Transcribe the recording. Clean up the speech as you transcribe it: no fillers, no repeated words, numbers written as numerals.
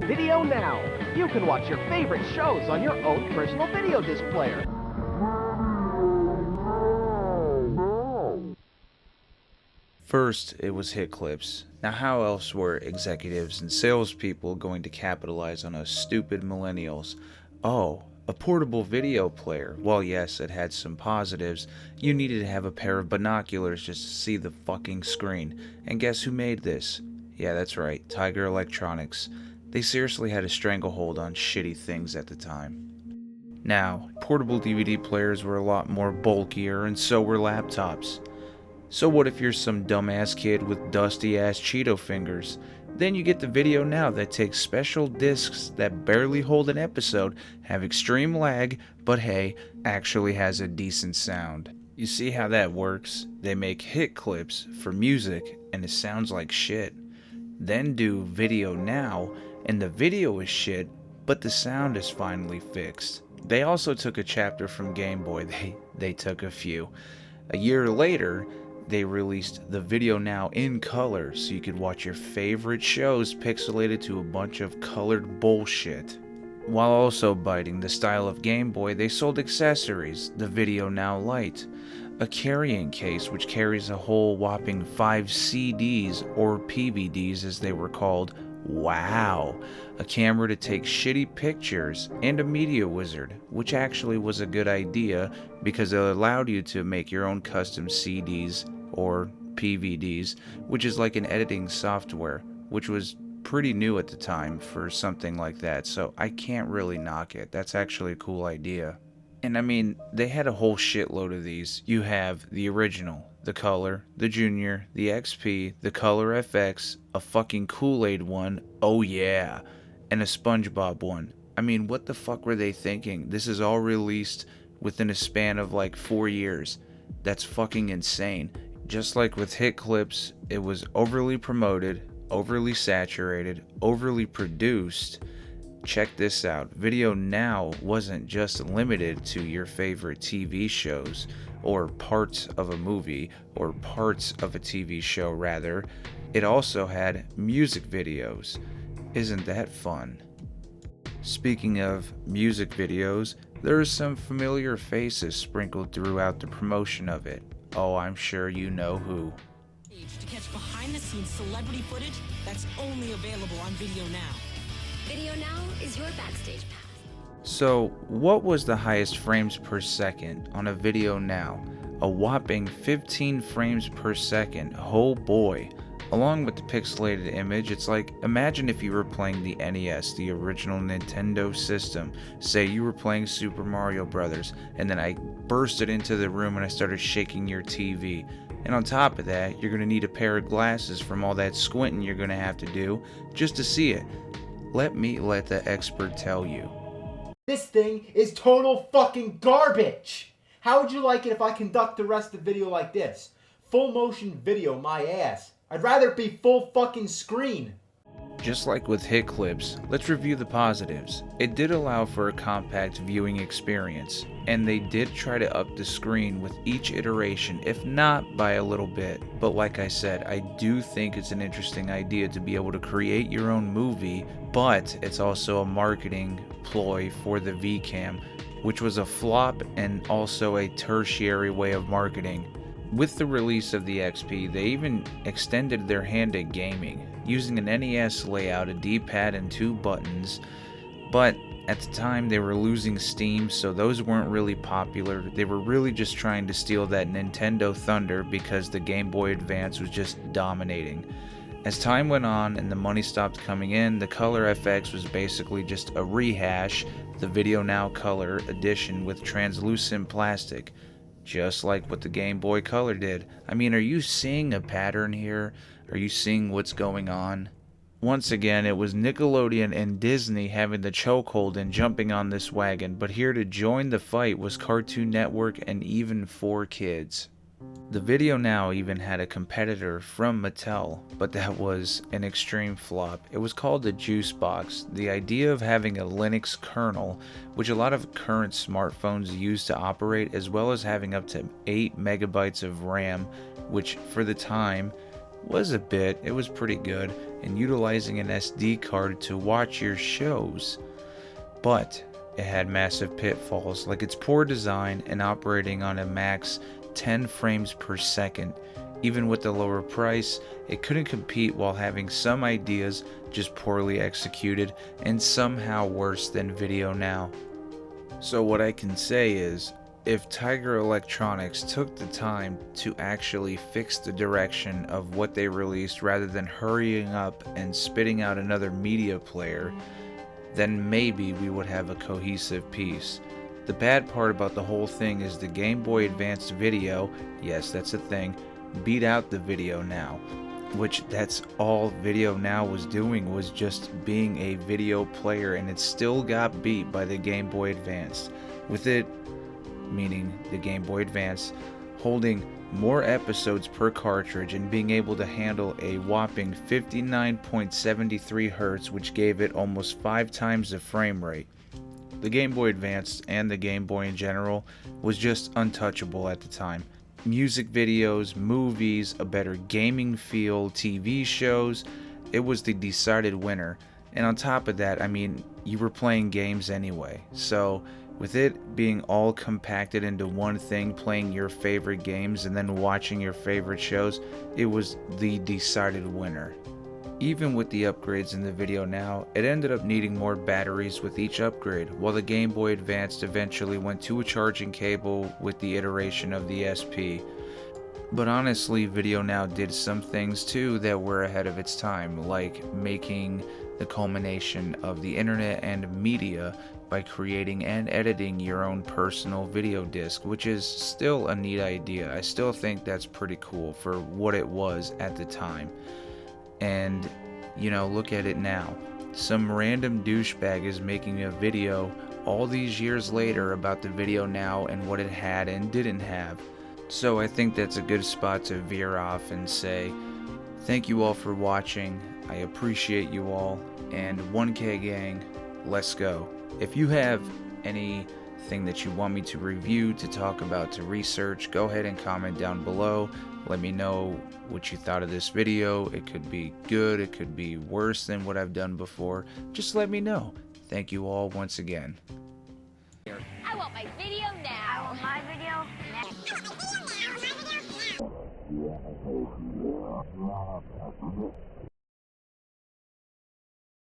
Video now. You can watch your favorite shows on your own personal video disc player. First, it was hit clips. Now how else were executives and salespeople going to capitalize on us stupid millennials? Oh, a portable video player. Well, yes, it had some positives. You needed to have a pair of binoculars just to see the fucking screen. And guess who made this? Yeah, that's right, Tiger Electronics. They seriously had a stranglehold on shitty things at the time. Now, portable DVD players were a lot more bulkier, and so were laptops. So what if you're some dumbass kid with dusty-ass Cheeto fingers? Then you get the Video Now that takes special discs that barely hold an episode, have extreme lag, but hey, actually has a decent sound. You see how that works? They make hit clips for music, and it sounds like shit. Then do Video Now, and the video is shit, but the sound is finally fixed. They also took a chapter from Game Boy. They took a few. A year later, they released the Video Now in color so you could watch your favorite shows pixelated to a bunch of colored bullshit. While also biting the style of Game Boy, they sold accessories, the Video Now Lite, a carrying case which carries a whole whopping 5 CDs, or PVDs as they were called. Wow! A camera to take shitty pictures, and a media wizard, which actually was a good idea because it allowed you to make your own custom CDs or PVDs, which is like an editing software, which was pretty new at the time for something like that, so I can't really knock it. That's actually a cool idea. And I mean, they had a whole shitload of these. You have the original, the Color, the Junior, the XP, the Color FX, a fucking Kool-Aid one, oh yeah, and a SpongeBob one. I mean, what the fuck were they thinking? This is all released within a span of like 4 years. That's fucking insane. Just like with hit clips, it was overly promoted, overly saturated, overly produced. Check this out. Video Now wasn't just limited to your favorite TV shows, or parts of a movie, or parts of a TV show rather. It also had music videos. Isn't that fun? Speaking of music videos, there are some familiar faces sprinkled throughout the promotion of it. Oh, I'm sure you know who. To catch behind-the-scenes celebrity footage that's only available on Video Now. Video Now is your backstage pass. So, what was the highest frames per second on a Video Now? A whopping 15 frames per second. Oh boy. Along with the pixelated image, it's like, imagine if you were playing the NES, the original Nintendo system. Say you were playing Super Mario Brothers, and then I bursted into the room and I started shaking your TV. And on top of that, you're going to need a pair of glasses from all that squinting you're going to have to do just to see it. Let me let the expert tell you. This thing is total fucking garbage! How would you like it if I conduct the rest of the video like this? Full motion video, my ass. I'd rather it be full fucking screen. Just like with hit clips, let's review the positives. It did allow for a compact viewing experience, and they did try to up the screen with each iteration, if not by a little bit. But like I said, I do think it's an interesting idea to be able to create your own movie, but it's also a marketing ploy for the VCam, which was a flop and also a tertiary way of marketing. With the release of the XP, they even extended their hand at gaming, using an NES layout, a D-pad, and 2 buttons, but at the time they were losing steam, so those weren't really popular. They were really just trying to steal that Nintendo thunder because the Game Boy Advance was just dominating. As time went on and the money stopped coming in, the Color FX was basically just a rehash, the Video Now Color edition with translucent plastic. Just like what the Game Boy Color did. I mean, are you seeing a pattern here? Are you seeing what's going on? Once again, it was Nickelodeon and Disney having the chokehold and jumping on this wagon, but here to join the fight was Cartoon Network and even 4Kids. The Video Now even had a competitor from Mattel, but that was an extreme flop. It was called the Juice Box. The idea of having a Linux kernel, which a lot of current smartphones use to operate, as well as having up to 8 megabytes of RAM, which for the time was a bit. It was pretty good, and utilizing an SD card to watch your shows. But it had massive pitfalls, like its poor design and operating on a max 10 frames per second. Even with the lower price, it couldn't compete while having some ideas just poorly executed and somehow worse than Video Now. So what I can say is, if Tiger Electronics took the time to actually fix the direction of what they released rather than hurrying up and spitting out another media player, then maybe we would have a cohesive piece. The bad part about the whole thing is the Game Boy Advance Video, yes, that's a thing, beat out the Video Now, which that's all Video Now was doing, was just being a video player, and it still got beat by the Game Boy Advance, with it, meaning the Game Boy Advance, holding more episodes per cartridge and being able to handle a whopping 59.73 Hz, which gave it almost 5 times the frame rate. The Game Boy Advance, and the Game Boy in general, was just untouchable at the time. Music videos, movies, a better gaming feel, TV shows, it was the decided winner. And on top of that, I mean, you were playing games anyway, so with it being all compacted into one thing, playing your favorite games and then watching your favorite shows, it was the decided winner. Even with the upgrades in the Video Now, it ended up needing more batteries with each upgrade, while the Game Boy Advance eventually went to a charging cable with the iteration of the SP. But honestly, Video Now did some things too that were ahead of its time, like making the culmination of the internet and media by creating and editing your own personal video disc, which is still a neat idea. I still think that's pretty cool for what it was at the time. And, you know, look at it now. Some random douchebag is making a video all these years later about the Video Now and what it had and didn't have. So I think that's a good spot to veer off and say, thank you all for watching. I appreciate you all. And 1K gang, let's go. If you have anything that you want me to review, to talk about, to research, go ahead and comment down below. Let me know what you thought of this video. It could be good, it could be worse than what I've done before. Just let me know. Thank you all once again. I want my video now. I want my video now.